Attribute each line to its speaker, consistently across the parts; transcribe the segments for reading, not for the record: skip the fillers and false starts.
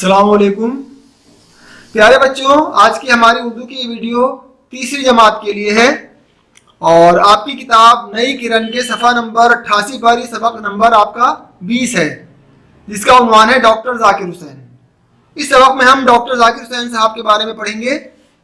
Speaker 1: السلام علیکم پیارے بچوں، آج کی ہماری اردو کی ویڈیو تیسری جماعت کے لیے ہے اور آپ کی کتاب نئی کرن کے صفحہ نمبر 88 پر یہ سبق نمبر آپ کا 20 ہے، جس کا عنوان ہے ڈاکٹر ذاکر حسین۔ اس سبق میں ہم ڈاکٹر ذاکر حسین صاحب کے بارے میں پڑھیں گے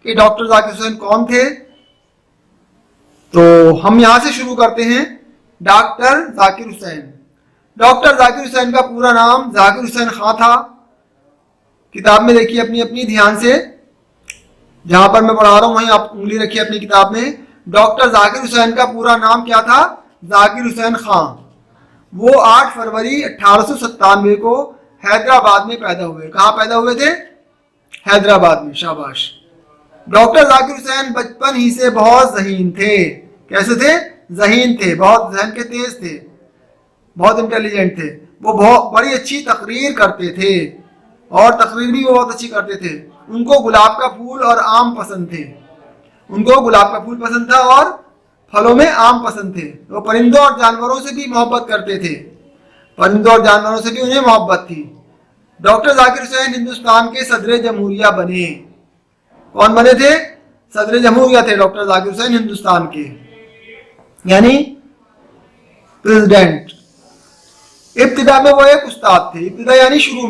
Speaker 1: کہ ڈاکٹر ذاکر حسین کون تھے۔ تو ہم یہاں سے شروع کرتے ہیں۔ ڈاکٹر ذاکر حسین، ڈاکٹر ذاکر حسین کا پورا نام ذاکر حسین خان تھا۔ کتاب میں دیکھیے اپنی دھیان سے، جہاں پر میں پڑھا رہا ہوں وہیں آپ انگلی رکھیے اپنی کتاب میں۔ ڈاکٹر ذاکر حسین کا پورا نام کیا تھا؟ ذاکر حسین خان۔ وہ 8 فروری 1897 کو حیدرآباد میں پیدا ہوئے۔ کہاں پیدا ہوئے تھے؟ حیدرآباد میں، شاباش۔ ڈاکٹر ذاکر حسین بچپن ہی سے بہت ذہین تھے۔ کیسے تھے؟ ذہین تھے، بہت ذہن کے تیز تھے، بہت انٹیلیجنٹ تھے۔ وہ بہت بڑی اچھی تقریر کرتے تھے اور تقریر بھی وہ بہت اچھی کرتے تھے۔ ان کو گلاب کا پھول اور آم پسند تھے۔ ان کو گلاب کا پھول پسند تھا اور پھلوں میں آم پسند تھے۔ وہ پرندوں اور جانوروں سے بھی محبت کرتے تھے، پرندوں اور جانوروں سے بھی انہیں محبت تھی۔ ڈاکٹر ذاکر حسین ہندوستان کے صدر جمہوریہ بنے۔ کون بنے تھے؟ صدر جمہوریہ تھے ڈاکٹر ذاکر حسین ہندوستان کے، یعنی پریزیڈنٹ۔ ابتدا میں وہ ایک استاد تھے۔ ابتدا یعنی شروع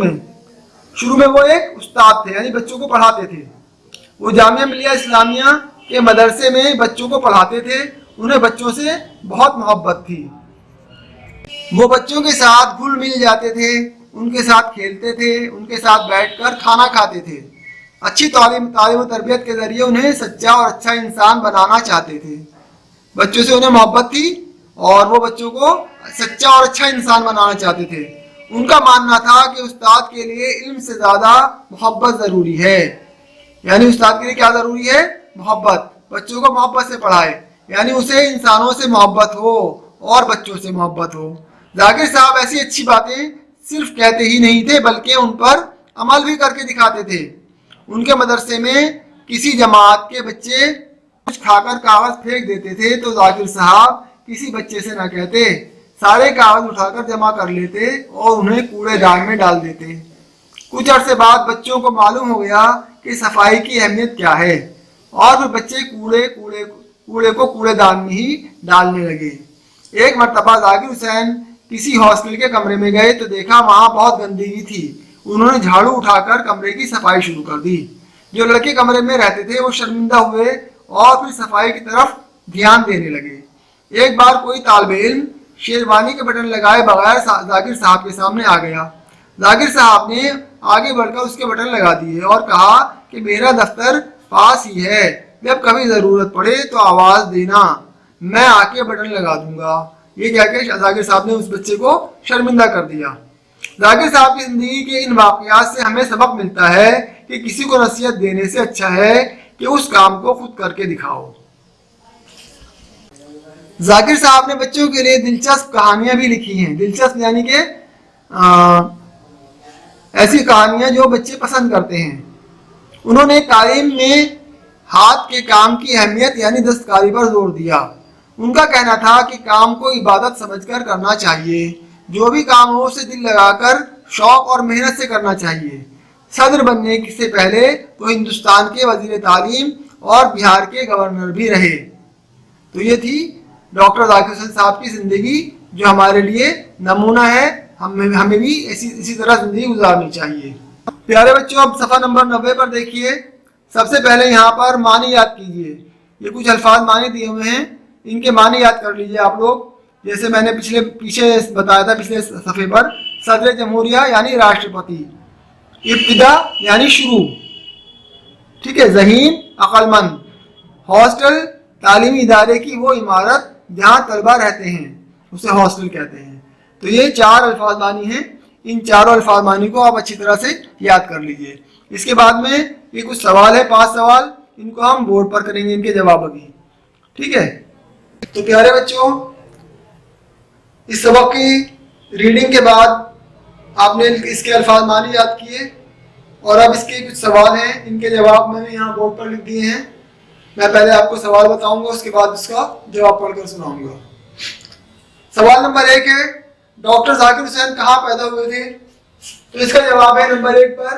Speaker 1: میں وہ ایک استاد تھے، یعنی بچوں کو پڑھاتے تھے۔ وہ جامعہ ملیہ اسلامیہ کے مدرسے میں بچوں کو پڑھاتے تھے۔ انہیں بچوں سے بہت محبت تھی۔ وہ بچوں کے ساتھ گھل مل جاتے تھے، ان کے ساتھ کھیلتے تھے، ان کے ساتھ بیٹھ کر کھانا کھاتے تھے۔ اچھی تعلیم و تربیت کے ذریعے انہیں سچا اور اچھا انسان بنانا چاہتے تھے۔ بچوں سے انہیں محبت تھی اور وہ بچوں کو سچا اور اچھا انسان بنانا چاہتے تھے۔ ان کا ماننا تھا کہ استاد کے لیے علم سے زیادہ محبت ضروری ہے، یعنی استاد کے لیے کیا ضروری ہے؟ محبت۔ بچوں کو محبت سے پڑھائے، یعنی اسے انسانوں سے محبت ہو اور بچوں سے محبت ہو۔ ذاکر صاحب ایسی اچھی باتیں صرف کہتے ہی نہیں تھے بلکہ ان پر عمل بھی کر کے دکھاتے تھے۔ ان کے مدرسے میں کسی جماعت کے بچے کچھ کھا کر کاغذ پھینک دیتے تھے تو ذاکر صاحب کسی بچے سے نہ کہتے، سارے کاغذ اٹھا کر جمع کر لیتے اور انہیں کوڑے دان میں ڈال دیتے۔ کچھ عرصے بعد بچوں کو معلوم ہو گیا کہ صفائی کی اہمیت کیا ہے اور پھر بچے کوڑے کو کوڑے دان میں ہی ڈالنے لگے۔ ایک مرتبہ ذاکر حسین کسی ہاسٹل کے کمرے میں گئے تو دیکھا وہاں بہت گندگی تھی۔ انہوں نے جھاڑو اٹھا کر کمرے کی صفائی شروع کر دی۔ جو لڑکے کمرے میں رہتے تھے وہ شرمندہ ہوئے اور پھر صفائی کی طرف دھیان دینے لگے۔ ایک بار کوئی طالب علم شیروانی کے بٹن لگائے بغیر ذاکر صاحب کے سامنے آ گیا۔ ذاکر صاحب نے آگے بڑھ کر اس کے بٹن لگا دیے اور کہا کہ میرا دفتر پاس ہی ہے، جب کبھی ضرورت پڑے تو آواز دینا، میں آ کے بٹن لگا دوں گا۔ یہ کہہ کے ذاکر صاحب نے اس بچے کو شرمندہ کر دیا۔ ذاکر صاحب کی زندگی کے ان واقعات سے ہمیں سبق ملتا ہے کہ کسی کو نصیحت دینے سے اچھا ہے کہ اس کام کو خود کر کے دکھاؤ۔ ذاکر صاحب نے بچوں کے لیے دلچسپ کہانیاں بھی لکھی ہیں۔ دلچسپ یعنی کہ ایسی کہانیاں جو بچے پسند کرتے ہیں۔ انہوں نے تعلیم میں ہاتھ کے کام کی اہمیت یعنی دستکاری پر زور دیا۔ ان کا کہنا تھا کہ کام کو عبادت سمجھ کر کرنا چاہیے، جو بھی کام ہو اسے دل لگا کر شوق اور محنت سے کرنا چاہیے۔ صدر بننے سے پہلے وہ ہندوستان کے وزیر تعلیم اور بہار کے گورنر بھی رہے۔ تو یہ تھی ڈاکٹر ذاکر حسین صاحب کی زندگی جو ہمارے لیے نمونہ ہے۔ ہمیں بھی اسی طرح زندگی گزارنی چاہیے۔ پیارے بچوں، اب صفحہ نمبر 90 پر دیکھیے۔ سب سے پہلے یہاں پر معنی یاد کیجیے۔ یہ کچھ الفاظ معنی دیے ہوئے ہیں، ان کے معنی یاد کر لیجیے آپ لوگ۔ جیسے میں نے پیچھے بتایا تھا پچھلے صفحے پر، صدر جمہوریہ یعنی راشٹرپتی، ابتدا یعنی شروع، ٹھیک ہے، ذہین عقل مند، ہاسٹل تعلیمی ادارے کی وہ عمارت جہاں طلبہ رہتے ہیں اسے ہاسٹل کہتے ہیں۔ تو یہ 4 الفاظ معنی ہیں۔ ان چاروں الفاظ معنی کو آپ اچھی طرح سے یاد کر لیجئے۔ اس کے بعد میں یہ کچھ سوال ہے، 5 سوال، ان کو ہم بورڈ پر کریں گے، ان کے جواب ابھی، ٹھیک ہے۔ تو پیارے بچوں، اس سبق کی ریڈنگ کے بعد آپ نے اس کے الفاظ معنی یاد کیے اور اب اس کے کچھ سوال ہیں، ان کے جواب میں نے یہاں بورڈ پر لکھ دیے ہیں۔ میں پہلے آپ کو سوال بتاؤں گا، اس کے بعد اس کا جواب پڑھ کر سناؤں گا۔ سوال نمبر 1 ہے، ڈاکٹر ذاکر حسین کہاں پیدا ہوئے تھے؟ تو اس کا جواب ہے نمبر 1 پر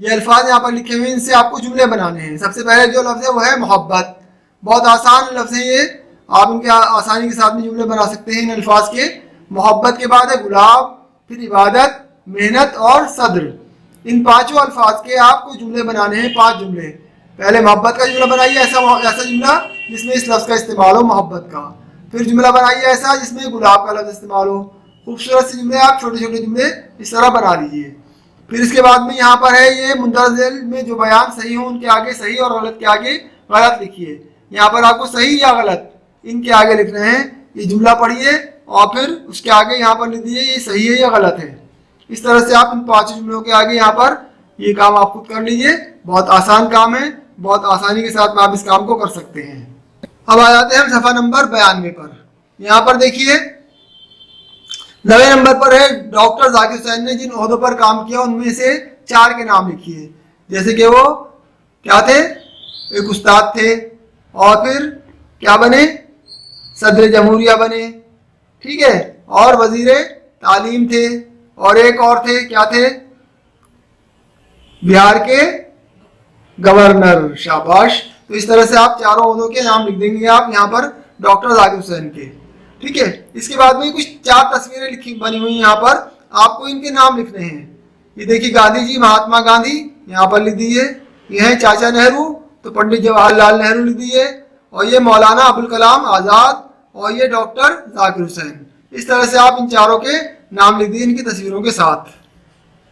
Speaker 1: یہ الفاظ یہاں پر لکھے ہوئے، ان سے آپ کو جملے بنانے ہیں۔ سب سے پہلے جو لفظ ہے وہ ہے محبت، بہت آسان لفظ ہے یہ، آپ ان کے آسانی کے ساتھ میں جملے بنا سکتے ہیں ان الفاظ کے۔ محبت کے بعد ہے گلاب، پھر عبادت، محنت اور صدر۔ ان پانچوں الفاظ کے آپ کو جملے بنانے ہیں، 5 جملے۔ پہلے محبت کا جملہ بنائیے، ایسا جملہ جس میں اس لفظ کا استعمال ہو، محبت کا۔ پھر جملہ بنائیے ایسا جس میں گلاب کا لفظ استعمال ہو۔ خوبصورت سے جملے آپ چھوٹے چھوٹے جملے اس طرح بنا لیجیے۔ پھر اس کے بعد میں یہاں پر ہے یہ مندرجہ ذیل میں جو بیان صحیح ہوں ان کے آگے صحیح اور غلط کے آگے غلط لکھیے۔ یہاں پر آپ کو صحیح یا غلط ان کے آگے لکھنا ہے۔ یہ جملہ پڑھیے اور پھر اس کے آگے یہاں پر لکھ دیجیے یہ صحیح ہے یا غلط ہے۔ اس طرح سے آپ ان 5 جملوں کے آگے یہاں پر یہ کام آپ خود کر لیجیے۔ بہت آسان کام ہے، بہت آسانی کے ساتھ میں آپ اس کام کو کر سکتے ہیں۔ اب آ جاتے ہیں ہم صفحہ نمبر 92 پر۔ یہاں پر دیکھیے 9 نمبر پر ہے ڈاکٹر ذاکر حسین نے جن عہدوں پر کام کیا ان میں سے 4 کے نام لکھیے۔ جیسے کہ وہ کیا تھے؟ ایک استاد تھے، اور پھر کیا بنے؟ صدر جمہوریہ بنے، ٹھیک ہے، اور وزیر تعلیم تھے، اور ایک اور تھے، کیا تھے؟ بہار کے گورنر۔ شاباش۔ تو اس طرح سے آپ 4 عہدوں کے نام لکھ دیں گے آپ یہاں پر ڈاکٹر ذاکر حسین کے، ٹھیک ہے۔ اس کے بعد میں کچھ 4 تصویریں لکھی بنی ہوئی ہیں، یہاں پر آپ کو ان کے نام لکھنے ہیں۔ یہ دیکھیے گاندھی جی، مہاتما گاندھی یہاں پر لکھ دیجیے۔ یہ ہیں چاچا نہرو، تو پنڈت جواہر لال نہرو لکھ دیجیے، اور یہ مولانا ابوالکلام آزاد، اور یہ ڈاکٹر ذاکر حسین۔ اس طرح سے آپ ان 4 کے نام لکھ دیجیے ان کی تصویروں کے ساتھ۔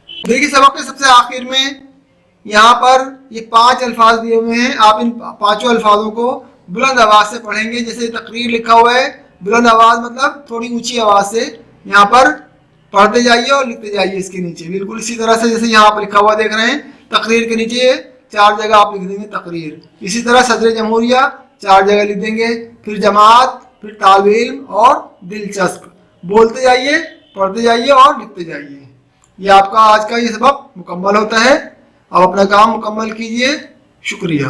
Speaker 1: دیکھیے سبق کے سب سے آخر میں یہاں پر یہ 5 الفاظ دیے ہوئے ہیں، آپ ان 5 الفاظوں کو بلند آواز سے پڑھیں گے۔ جیسے تقریر لکھا ہوا ہے، بلند آواز مطلب تھوڑی اونچی آواز سے یہاں پر پڑھتے جائیے اور لکھتے جائیے اس کے نیچے، بالکل اسی طرح سے جیسے یہاں پر لکھا ہوا دیکھ رہے ہیں۔ تقریر کے نیچے 4 جگہ آپ لکھ دیں گے تقریر۔ اسی طرح صدر جمہوریہ 4 جگہ لکھ دیں گے، پھر جماعت، پھر طالب علم اور دلچسپ۔ بولتے جائیے، پڑھتے جائیے اور لکھتے جائیے۔ یہ آپ کا آج کا یہ سبق مکمل ہوتا ہے۔ اب اپنا کام مکمل کیجیے۔ شکریہ۔